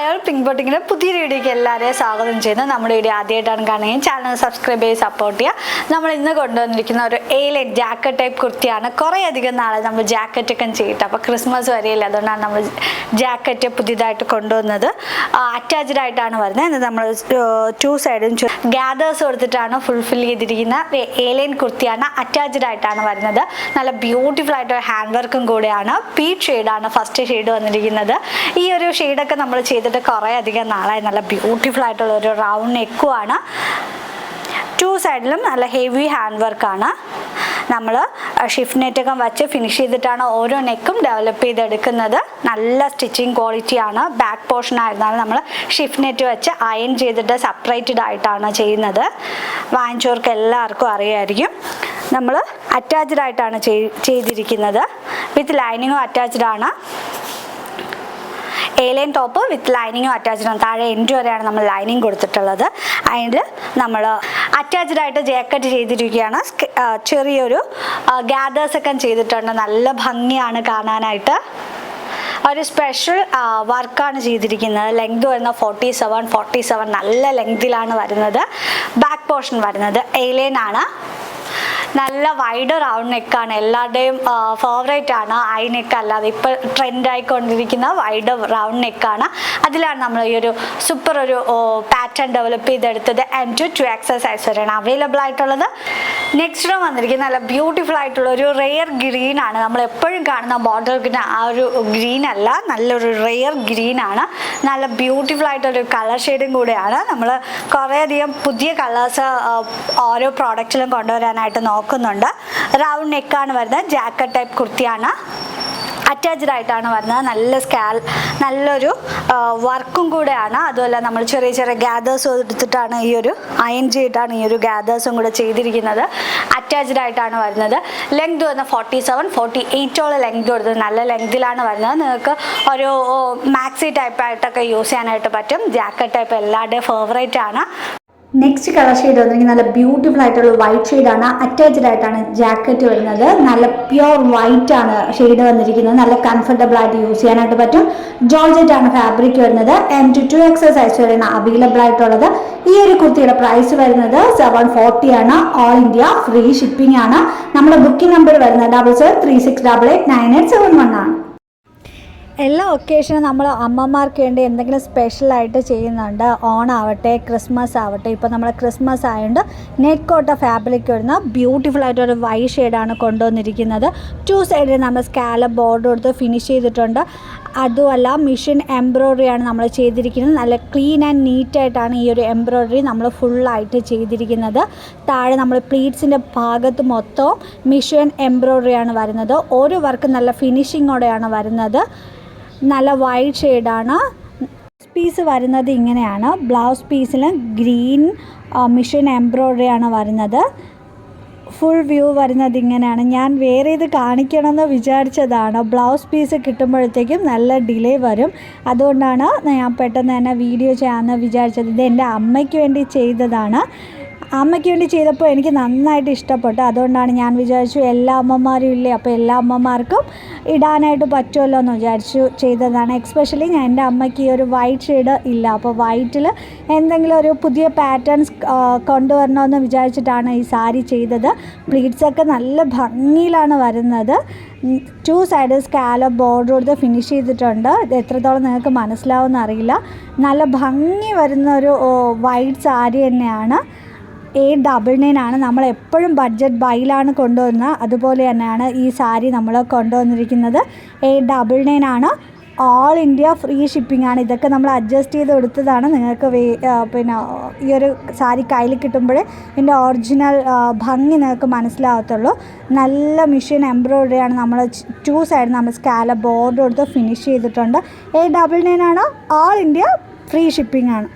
Hi pink ബോട്ടിങ്ങിൻ്റെ പുതിയൊരു വീഡിയോയ്ക്ക് എല്ലാവരെയും സ്വാഗതം ചെയ്യുന്നു. നമ്മുടെ വീഡിയോ ആദ്യമായിട്ടാണ് കാണുകയും ചാനൽ സബ്സ്ക്രൈബ് ചെയ്ത് സപ്പോർട്ട് ചെയ്യുക. നമ്മൾ ഇന്ന് കൊണ്ടുവന്നിരിക്കുന്ന ഒരു എ-ലൈൻ ജാക്കറ്റ് ടൈപ്പ് കുർത്തിയാണ്. കുറേ അധികം നാളെ നമ്മൾ ജാക്കറ്റൊക്കെ ചെയ്തിട്ട്, അപ്പോൾ ക്രിസ്മസ് വരെയില്ല, അതുകൊണ്ടാണ് നമ്മൾ ജാക്കറ്റ് പുതിയതായിട്ട് കൊണ്ടുവന്നത്. അറ്റാച്ച്ഡ് ആയിട്ടാണ് വരുന്നത്. എന്നിട്ട് നമ്മൾ ടു സൈഡും ഗ്യാദേഴ്സ് കൊടുത്തിട്ടാണ് ഫുൾഫിൽ ചെയ്തിരിക്കുന്ന എ-ലൈൻ കുർത്തിയാണ്. അറ്റാച്ച്ഡ് ആയിട്ടാണ് വരുന്നത്. നല്ല ബ്യൂട്ടിഫുൾ ആയിട്ടൊരു ഹാൻഡ് വർക്കും കൂടെയാണ്. പീച്ച് ഷെയ്ഡാണ് ഫസ്റ്റ് ഷെയ്ഡ് വന്നിരിക്കുന്നത്. ഈ ഒരു ഷെയ്ഡൊക്കെ നമ്മൾ ചെയ്തിട്ട് കുറേ അധികം നാളായി. നല്ല ബ്യൂട്ടിഫുൾ ആയിട്ടുള്ള ഒരു റൗണ്ട് നെക്കുമാണ്. ടു സൈഡിലും നല്ല ഹെവി ഹാൻഡ് വർക്കാണ്. നമ്മൾ ഷിഫ്റ്റ് നെറ്റൊക്കെ വച്ച് ഫിനിഷ് ചെയ്തിട്ടാണ് ഓരോ നെക്കും ഡെവലപ്പ് ചെയ്തെടുക്കുന്നത്. നല്ല സ്റ്റിച്ചിങ് ക്വാളിറ്റിയാണ്. ബാക്ക് പോർഷൻ ആയിരുന്നാലും നമ്മൾ ഷിഫ്റ്റ് നെറ്റ് വെച്ച് അയൺ ചെയ്തിട്ട് സെപ്പറേറ്റഡ് ആയിട്ടാണ് ചെയ്യുന്നത്. വാങ്ങിച്ചവർക്ക് എല്ലാവർക്കും അറിയായിരിക്കും. നമ്മൾ അറ്റാച്ച്ഡ് ആയിട്ടാണ് ചെയ്തിരിക്കുന്നത്. വിത്ത് ലൈനിങ്ങും അറ്റാച്ച്ഡ് ആണ്. എ-ലൈൻ ടോപ്പ് വിത്ത് ലൈനിങ്ങും അറ്റാച്ച്ഡ് ആണ്. താഴെ എൻഡ് വരെയാണ് നമ്മൾ ലൈനിങ് കൊടുത്തിട്ടുള്ളത്. അതിൽ നമ്മൾ അറ്റാച്ച്ഡ് ആയിട്ട് ജാക്കറ്റ് ചെയ്തിരിക്കുകയാണ്. ചെറിയൊരു ഗ്യാദേഴ്സ് ഒക്കെ ചെയ്തിട്ടുണ്ട്. നല്ല ഭംഗിയാണ് കാണാനായിട്ട്. ഒരു സ്പെഷ്യൽ വർക്കാണ് ചെയ്തിരിക്കുന്നത്. ലെങ്ത് വരുന്ന 47 നല്ല ലെങ്തിലാണ് വരുന്നത്. ബാക്ക് പോർഷൻ വരുന്നത് എ-ലൈൻ ആണ്. നല്ല വൈഡ് റൗണ്ട് നെക്കാണ്. എല്ലാവരുടെയും ഫേവറേറ്റ് ആണ്. ഐ നെക്ക് അല്ലാതെ ഇപ്പോൾ ട്രെൻഡായിക്കൊണ്ടിരിക്കുന്ന വൈഡ് റൗണ്ട് നെക്കാണ്. അതിലാണ് നമ്മൾ ഈ ഒരു സൂപ്പർ ഒരു പാറ്റേൺ ഡെവലപ്പ് ചെയ്തെടുത്തത്. M to 2XL സൈസ് വരെയാണ് അവൈലബിൾ ആയിട്ടുള്ളത്. നെക്സ്റ്റ് വന്നിരിക്കുന്നത് നല്ല ബ്യൂട്ടിഫുൾ ആയിട്ടുള്ള ഒരു റെയർ ഗ്രീൻ ആണ്. നമ്മൾ എപ്പോഴും കാണുന്ന ബോട്ടിൽ ഗ്രീൻ ആ ഒരു ഗ്രീൻ അല്ല, നല്ലൊരു റെയർ ഗ്രീൻ ആണ്. നല്ല ബ്യൂട്ടിഫുൾ ആയിട്ടൊരു കളർ ഷെയ്ഡും കൂടെയാണ്. നമ്മൾ കുറേയധികം പുതിയ കളേഴ്സ് ഓരോ പ്രോഡക്റ്റിലും കൊണ്ടുവരാനായിട്ട് നോക്കുന്നുണ്ട്. റൗണ്ട് നെക്കാണ് വരുന്നത്. ജാക്കറ്റ് ടൈപ്പ് കുർത്തിയാണ്. അറ്റാച്ച്ഡ് ആയിട്ടാണ് വരുന്നത്. നല്ലൊരു വർക്കും കൂടെയാണ്. അതുമല്ല നമ്മൾ ചെറിയ ചെറിയ ഗ്യാദേഴ്സ് എടുത്തിട്ടാണ് ഈ ഒരു അയൺ ചെയ്തിട്ടാണ് ഈ ഒരു ഗ്യാദേഴ്സും കൂടെ ചെയ്തിരിക്കുന്നത്. അറ്റാച്ച്ഡ് ആയിട്ടാണ് വരുന്നത്. ലെങ്ത് വന്ന 47-48 ലെങ്ത് കൊടുത്തത്. നല്ല ലെങ്തിലാണ് വരുന്നത്. നിങ്ങൾക്ക് ഒരു മാക്സി ടൈപ്പ് ആയിട്ടൊക്കെ യൂസ് ചെയ്യാനായിട്ട് പറ്റും. ജാക്കറ്റ് ടൈപ്പ് എല്ലാവരുടെയും ഫേവറേറ്റ് ആണ്. നെക്സ്റ്റ് കളർ ഷെയ്ഡ് വന്നിരിക്കുന്നത് നല്ല ബ്യൂട്ടിഫുൾ ആയിട്ടുള്ള വൈറ്റ് ഷെയ്ഡാണ്. അറ്റാച്ച്ഡ് ആയിട്ടാണ് ജാക്കറ്റ് വരുന്നത്. നല്ല പ്യുവർ വൈറ്റ് ആണ് ഷെയ്ഡ് വന്നിരിക്കുന്നത്. നല്ല കംഫർട്ടബിൾ ആയിട്ട് യൂസ് ചെയ്യാനായിട്ട് പറ്റും. ജോർജറ്റ് ആണ് ഫാബ്രിക് വരുന്നത്. M to 2XL സൈസ് വരെയാണ് അവൈലബിൾ ആയിട്ടുള്ളത്. ഈ ഒരു കുർത്തിയുടെ പ്രൈസ് വരുന്നത് 740 ആണ്. ഓൾ ഇന്ത്യ ഫ്രീ ഷിപ്പിംഗ് ആണ്. നമ്മുടെ ബുക്കിംഗ് നമ്പർ വരുന്നത് 7736889871 ആണ്. എല്ലാ ഒക്കേഷനും നമ്മൾ അമ്മമാർക്ക് വേണ്ടി എന്തെങ്കിലും സ്പെഷ്യലായിട്ട് ചെയ്യുന്നുണ്ട്. ഓണാവട്ടെ, ക്രിസ്മസ് ആവട്ടെ. ഇപ്പോൾ നമ്മൾ ക്രിസ്മസ് ആയതുകൊണ്ട് നെറ്റ് കോട്ട ഫാബ്രിക് വരുന്ന ബ്യൂട്ടിഫുൾ ആയിട്ടൊരു വൈറ്റ് ഷെയ്ഡാണ് കൊണ്ടുവന്നിരിക്കുന്നത്. ടു സൈഡിൽ നമ്മൾ സ്കാലപ്പ് ബോർഡർ കൊടുത്ത് ഫിനിഷ് ചെയ്തിട്ടുണ്ട്. അതുമല്ല മിഷൻ എംബ്രോയ്ഡറിയാണ് നമ്മൾ ചെയ്തിരിക്കുന്നത്. നല്ല ക്ലീൻ ആൻഡ് നീറ്റായിട്ടാണ് ഈ ഒരു എംബ്രോയ്ഡറി നമ്മൾ ഫുള്ളായിട്ട് ചെയ്തിരിക്കുന്നത്. താഴെ നമ്മൾ പ്ലീറ്റ്സിൻ്റെ ഭാഗത്ത് മൊത്തം മിഷൻ എംബ്രോയ്ഡറിയാണ് വരുന്നത്. ഓരോ വർക്ക് നല്ല ഫിനിഷിങ്ങോടെയാണ് വരുന്നത്. നല്ല വൈറ്റ് ഷെയ്ഡാണ്. പീസ് വരുന്നത് ഇങ്ങനെയാണ്. ബ്ലൗസ് പീസിൽ ഗ്രീൻ മിഷൻ എംബ്രോയ്ഡറിയാണ് വരുന്നത്. ഫുൾ വ്യൂ വരുന്നത് ഇങ്ങനെയാണ്. ഞാൻ വേറെ ഇത് കാണിക്കണമെന്ന് വിചാരിച്ചതാണ്. ബ്ലൗസ് പീസ് കിട്ടുമ്പോഴത്തേക്കും നല്ല ഡിലേ വരും. അതുകൊണ്ടാണ് ഞാൻ പെട്ടെന്ന് തന്നെ വീഡിയോ ചെയ്യാമെന്ന് വിചാരിച്ചത്. ഇത് എൻ്റെ അമ്മയ്ക്ക് വേണ്ടി ചെയ്തതാണ്. അമ്മയ്ക്ക് വേണ്ടി ചെയ്തപ്പോൾ എനിക്ക് നന്നായിട്ട് ഇഷ്ടപ്പെട്ടു. അതുകൊണ്ടാണ് ഞാൻ വിചാരിച്ചു എല്ലാ അമ്മമാരും ഇല്ലേ, അപ്പോൾ എല്ലാ അമ്മമാർക്കും ഇടാനായിട്ട് പറ്റുമല്ലോ എന്ന് വിചാരിച്ചു ചെയ്തതാണ്. എക്സ്പെഷ്യലി ഞാൻ എൻ്റെ അമ്മയ്ക്ക് ഈ ഒരു വൈറ്റ് ഷെയ്ഡ് ഇല്ല, അപ്പോൾ വൈറ്റിൽ എന്തെങ്കിലും ഒരു പുതിയ പാറ്റേൺസ് കൊണ്ടുവരണമെന്ന് വിചാരിച്ചിട്ടാണ് ഈ സാരി ചെയ്തത്. പ്ലീറ്റ്സൊക്കെ നല്ല ഭംഗിയിലാണ് വരുന്നത്. ടു സൈഡ് സ്കാലപ്പ് ബോർഡർ കൊടുത്ത് ഫിനിഷ് ചെയ്തിട്ടുണ്ട്. ഇത് എത്രത്തോളം നിങ്ങൾക്ക് മനസ്സിലാവുമെന്ന് അറിയില്ല. നല്ല ഭംഗി വരുന്ന ഒരു വൈറ്റ് സാരി തന്നെയാണ്. 899 ആണ്. നമ്മൾ എപ്പോഴും ബഡ്ജറ്റ് ബൈയിലാണ് കൊണ്ടുവരുന്നത്. അതുപോലെ തന്നെയാണ് ഈ സാരി നമ്മൾ കൊണ്ടുവന്നിരിക്കുന്നത്. 899 ആണ്. ഓൾ ഇന്ത്യ ഫ്രീ ഷിപ്പിംഗ് ആണ്. ഇതൊക്കെ നമ്മൾ അഡ്ജസ്റ്റ് ചെയ്ത് കൊടുത്തതാണ്. നിങ്ങൾക്ക് പിന്നെ ഈ ഒരു സാരി കയ്യിൽ കിട്ടുമ്പോഴേ ഇതിൻ്റെ ഒറിജിനൽ ഭംഗി നിങ്ങൾക്ക് മനസ്സിലാകത്തുള്ളൂ. നല്ല മിഷൻ എംബ്രോയ്ഡറിയാണ്. നമ്മൾ ടു സൈഡ് നമ്മൾ സ്കാലപ്പ് ബോർഡർ കൊടുത്ത് ഫിനിഷ് ചെയ്തിട്ടുണ്ട്. 899 ആണ്. ഓൾ ഇന്ത്യ ഫ്രീ ഷിപ്പിംഗ് ആണ്.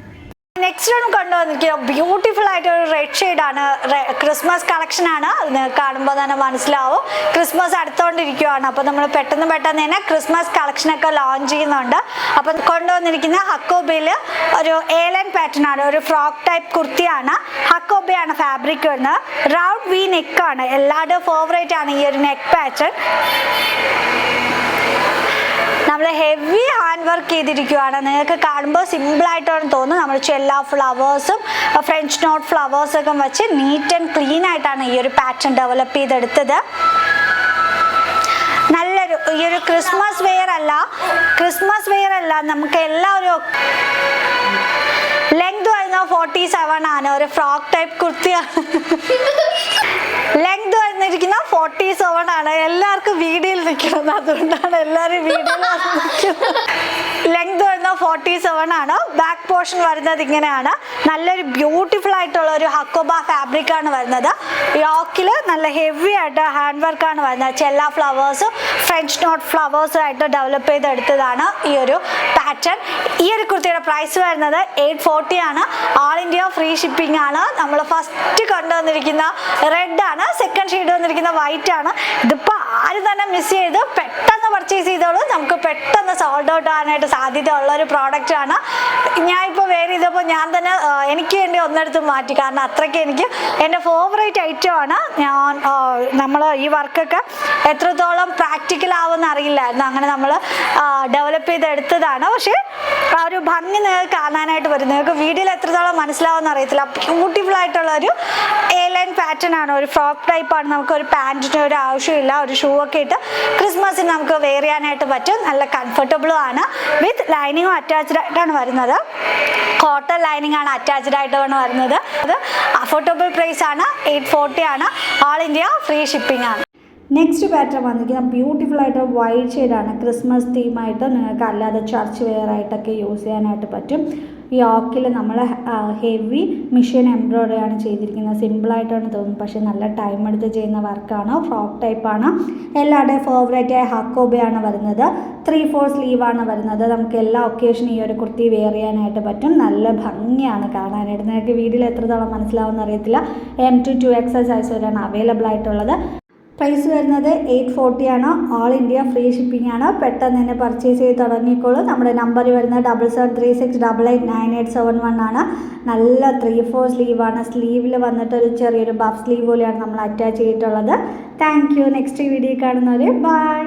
നെക്സ്റ്റ് ഒന്ന് കൊണ്ടുവന്നിരിക്കുക ബ്യൂട്ടിഫുൾ ആയിട്ടൊരു റെഡ് ഷെയ്ഡാണ്. ക്രിസ്മസ് കളക്ഷനാണ്. കാണുമ്പോൾ തന്നെ മനസ്സിലാവും ക്രിസ്മസ് അടുത്തുകൊണ്ടിരിക്കുകയാണ്. അപ്പോൾ നമ്മൾ പെട്ടെന്ന് തന്നെ ക്രിസ്മസ് കളക്ഷനൊക്കെ ലോഞ്ച് ചെയ്യുന്നുണ്ട്. അപ്പം കൊണ്ടുവന്നിരിക്കുന്ന ഹക്കോബയിൽ ഒരു എ-ലൈൻ പാറ്റേൺ ആണ്. ഒരു ഫ്രോക്ക് ടൈപ്പ് കുർത്തിയാണ്. ഹക്കോബയാണ് ഫാബ്രിക് വരുന്നത്. റൗണ്ട് വി നെക്കാണ്. എല്ലാവരുടെയും ഫേവറേറ്റ് ആണ് ഈ ഒരു നെക്ക് പാറ്റേൺ. നമ്മൾ ഹെവി ഹാൻഡ് വർക്ക് ചെയ്തിരിക്കുകയാണ്. നിങ്ങൾക്ക് കാണുമ്പോൾ സിമ്പിളായിട്ടാണ് തോന്നുന്നത്. നമ്മൾ ചെല്ല ഫ്ലവേഴ്സും ഫ്രഞ്ച് നോട്ട് ഫ്ലവേഴ്സൊക്കെ വെച്ച് നീറ്റ് ആൻഡ് ക്ലീൻ ആയിട്ടാണ് ഈ ഒരു പാറ്റേൺ ഡെവലപ്പ് ചെയ്തെടുത്തത്. നല്ലൊരു ഈ ഒരു ക്രിസ്മസ് വെയർ അല്ല, നമുക്ക് എല്ലാവരും ലെങ്ത് വരുന്നത് 47 ആണ്. ഒരു ഫ്രോക്ക് ടൈപ്പ് കുർത്തിയാണ്. ലെങ്ത് വന്നിരിക്കുന്ന 47 ആണ്. എല്ലാവർക്കും വീഡിയോയിൽ നിൽക്കുന്നത്, അതുകൊണ്ടാണ് എല്ലാവരും വീഡിയോയിൽ നിൽക്കുന്നത്. ലെങ്ത് വരുന്നത് 47 ആണ്. ബാക്ക് പോർഷൻ വരുന്നത് ഇങ്ങനെയാണ്. നല്ലൊരു ബ്യൂട്ടിഫുൾ ആയിട്ടുള്ള ഒരു ഹക്കോബ ഫാബ്രിക് ആണ് വരുന്നത്. യോക്കിൽ നല്ല ഹെവി ആയിട്ട് ഹാൻഡ് വർക്കാണ് വരുന്നത്. ചെല്ല ഫ്ലവേഴ്സും ഫ്രഞ്ച് നോട്ട് ഫ്ലവേഴ്സും ആയിട്ട് ഡെവലപ്പ് ചെയ്തെടുത്തതാണ് ഈ ഒരു പാറ്റേൺ. ഈ ഒരു കുർത്തിയുടെ പ്രൈസ് വരുന്നത് 840 ആണ്. ആൾ ഇന്ത്യ ഫ്രീ ഷിപ്പിംഗ് ആണ്. നമ്മൾ ഫസ്റ്റ് കൊണ്ടുവന്നിരിക്കുന്ന റെഡ് ആണ്, സെക്കൻഡ് ഷെയ്ഡ് വന്നിരിക്കുന്ന വൈറ്റ് ആണ്. ഇതിപ്പോൾ ആരും തന്നെ മിസ് ചെയ്ത് പെട്ടെന്ന് പർച്ചേസ് ചെയ്തോളൂ. നമുക്ക് പെട്ടെന്ന് സോൾഡ് ഔട്ട് ആകാനായിട്ട് സാധ്യത ഉള്ള ഒരു പ്രോഡക്റ്റ് ആണ്. ഞാൻ ഇപ്പോൾ വേറെ ചെയ്തപ്പോൾ ഞാൻ തന്നെ എനിക്ക് വേണ്ടി ഒന്നെടുത്ത് മാറ്റി, കാരണം അത്രയ്ക്ക് എനിക്ക് എൻ്റെ ഫേവറേറ്റ് ഐറ്റം ആണ്. നമ്മൾ ഈ വർക്കൊക്കെ എത്രത്തോളം പ്രാക്ടിക്കൽ ആവുമെന്ന് അറിയില്ലായിരുന്നു. അങ്ങനെ നമ്മൾ ഡെവലപ്പ് ചെയ്തെടുത്തതാണ്. പക്ഷേ ആ ഒരു ഭംഗി നിങ്ങൾക്ക് കാണാനായിട്ട് വരും. നിങ്ങൾക്ക് വീഡിയോയിൽ എത്രത്തോളം മനസ്സിലാവുമെന്ന് അറിയത്തില്ല. ബ്യൂട്ടിഫുൾ ആയിട്ടുള്ള ഒരു എ ലൈൻ പാറ്റേൺ ആണ്. ഒരു ഫ്രോക്ക് ടൈപ്പാണ്. നമുക്ക് ഒരു പാൻറ്റിന് ഒരു ആവശ്യമില്ല. ഒരു ഷൂ ഒക്കെ ഇട്ട് ക്രിസ്മസിന് നമുക്ക് വെയർ ചെയ്യാനായിട്ട് പറ്റും. നല്ല കംഫർട്ടബിളും ആണ്. വിത്ത് ലൈനിങ്ങും അറ്റാച്ച്ഡ് ആയിട്ടാണ് വരുന്നത്. കോട്ടൺ ലൈനിങ് ആണ് അറ്റാച്ച്ഡ് ആയിട്ടാണ് വരുന്നത്. അത് അഫോർഡബിൾ പ്രൈസ് ആണ്. 840 ആണ്. ഓൾ ഇന്ത്യ ഫ്രീ ഷിപ്പിംഗ് ആണ്. നെക്സ്റ്റ് പാറ്റേൺ വന്നിരിക്കുന്നത് ബ്യൂട്ടിഫുൾ ആയിട്ട് വൈറ്റ് ഷെയ്ഡാണ്. ക്രിസ്മസ് തീമായിട്ട് നിങ്ങൾക്ക് അല്ലാതെ ചർച്ച് വെയർ ആയിട്ടൊക്കെ യൂസ് ചെയ്യാനായിട്ട് പറ്റും. ഈ യോക്കിൽ നമ്മൾ ഹെവി മിഷൻ എംബ്രോയ്ഡറി ആണ് ചെയ്തിരിക്കുന്നത്. സിമ്പിളായിട്ടാണ് തോന്നുന്നത്, പക്ഷേ നല്ല ടൈം എടുത്ത് ചെയ്യുന്ന വർക്കാണ്. ഫ്രോക്ക് ടൈപ്പാണ്. എല്ലാവരുടെയും ഫേവറേറ്റായ ഹക്കോബയാണ് വരുന്നത്. 3/4 സ്ലീവാണ് വരുന്നത്. നമുക്ക് എല്ലാ ഒക്കേഷനും ഈ ഒരു കുർത്തി വെയർ ചെയ്യാനായിട്ട് പറ്റും. നല്ല ഭംഗിയാണ് കാണാനായിട്ട്. നിങ്ങൾക്ക് വീഡിയോയിൽ എത്രത്തോളം മനസ്സിലാവുമെന്ന് അറിയത്തില്ല. M to 2XL സൈസ് വരെയാണ് അവൈലബിൾ ആയിട്ടുള്ളത്. പ്രൈസ് വരുന്നത് 840 ആണ്. ഓൾ ഇന്ത്യ ഫ്രീ ഷിപ്പിംഗ് ആണ്. പെട്ടെന്ന് തന്നെ പർച്ചേസ് ചെയ്ത് തുടങ്ങിക്കോളൂ. നമ്മുടെ നമ്പർ വരുന്നത് 7736889871 ആണ്. നല്ല 3/4 സ്ലീവാണ്. സ്ലീവിൽ വന്നിട്ട് ഒരു ചെറിയൊരു ബഫ് സ്ലീവ് പോലെയാണ് നമ്മൾ അറ്റാച്ച് ചെയ്തിട്ടുള്ളത്. Thank you. നെക്സ്റ്റ് വീഡിയോ കാണുന്നവരെ ബൈ.